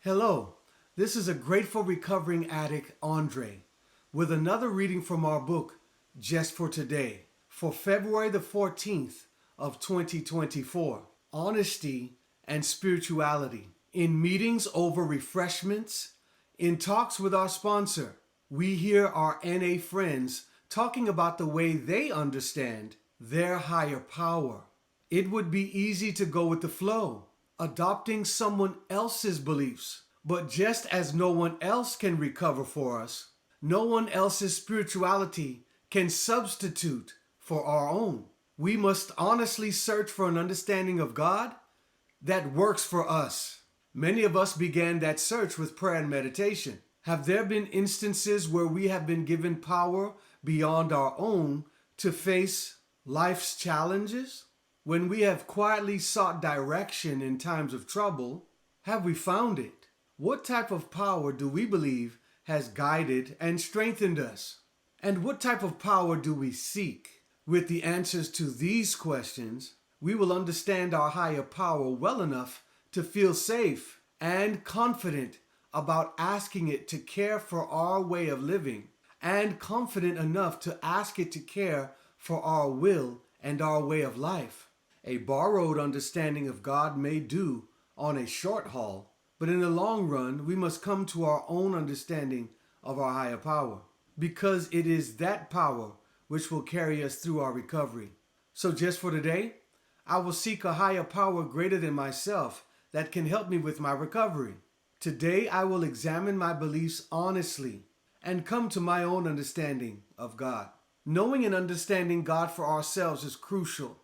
Hello, this is a grateful recovering addict, Andre, with another reading from our book, Just for Today, for February the 14th of 2024, Honesty and Spirituality. In meetings over refreshments, in talks with our sponsor, we hear our NA friends talking about the way they understand their higher power. It would be easy to go with the flow, adopting someone else's beliefs. But just as no one else can recover for us, no one else's spirituality can substitute for our own. We must honestly search for an understanding of God that works for us. Many of us began that search with prayer and meditation. Have there been instances where we have been given power beyond our own to face life's challenges? When we have quietly sought direction in times of trouble, have we found it? What type of power do we believe has guided and strengthened us? And what type of power do we seek? With the answers to these questions, we will understand our higher power well enough to feel safe and confident about asking it to care for our way of living, and confident enough to ask it to care for our will and our way of life. A borrowed understanding of God may do on a short haul, but in the long run, we must come to our own understanding of our higher power, because it is that power which will carry us through our recovery. So just for today, I will seek a higher power greater than myself that can help me with my recovery. Today, I will examine my beliefs honestly and come to my own understanding of God. Knowing and understanding God for ourselves is crucial,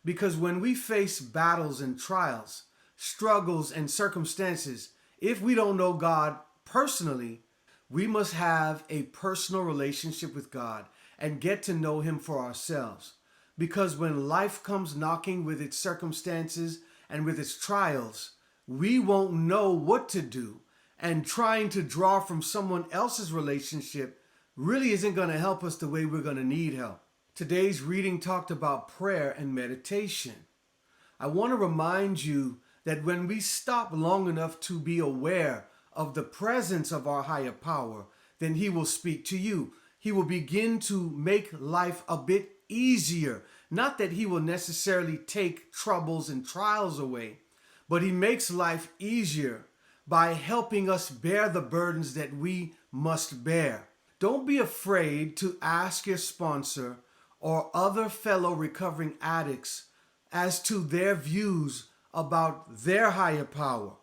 because when we face battles and trials, struggles and circumstances, if we don't know God personally, we must have a personal relationship with God and get to know Him for ourselves. Because when life comes knocking with its circumstances and with its trials, we won't know what to do, and trying to draw from someone else's relationship really isn't going to help us the way we're going to need help. Today's reading talked about prayer and meditation. I want to remind you that when we stop long enough to be aware of the presence of our higher power, then He will speak to you. He will begin to make life a bit easier. Not that He will necessarily take troubles and trials away, but He makes life easier by helping us bear the burdens that we must bear. Don't be afraid to ask your sponsor or other fellow recovering addicts as to their views about their higher power,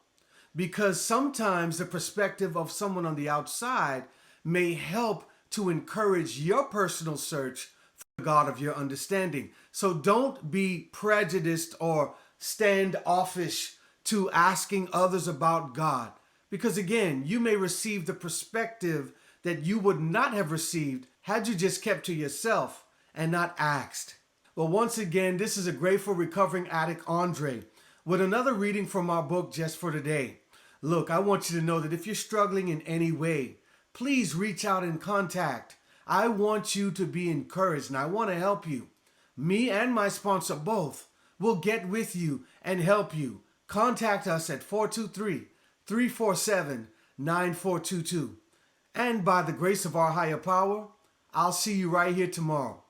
because sometimes the perspective of someone on the outside may help to encourage your personal search for the God of your understanding. So don't be prejudiced or standoffish to asking others about God, because again, you may receive the perspective that you would not have received had you just kept to yourself and not asked. Well, once again, this is a grateful recovering addict, Andre, with another reading from our book, Just for Today. Look, I want you to know that if you're struggling in any way, please reach out and contact. I want you to be encouraged, and I want to help you. Me and my sponsor both will get with you and help you. Contact us at 423-347-9422. And by the grace of our higher power, I'll see you right here tomorrow.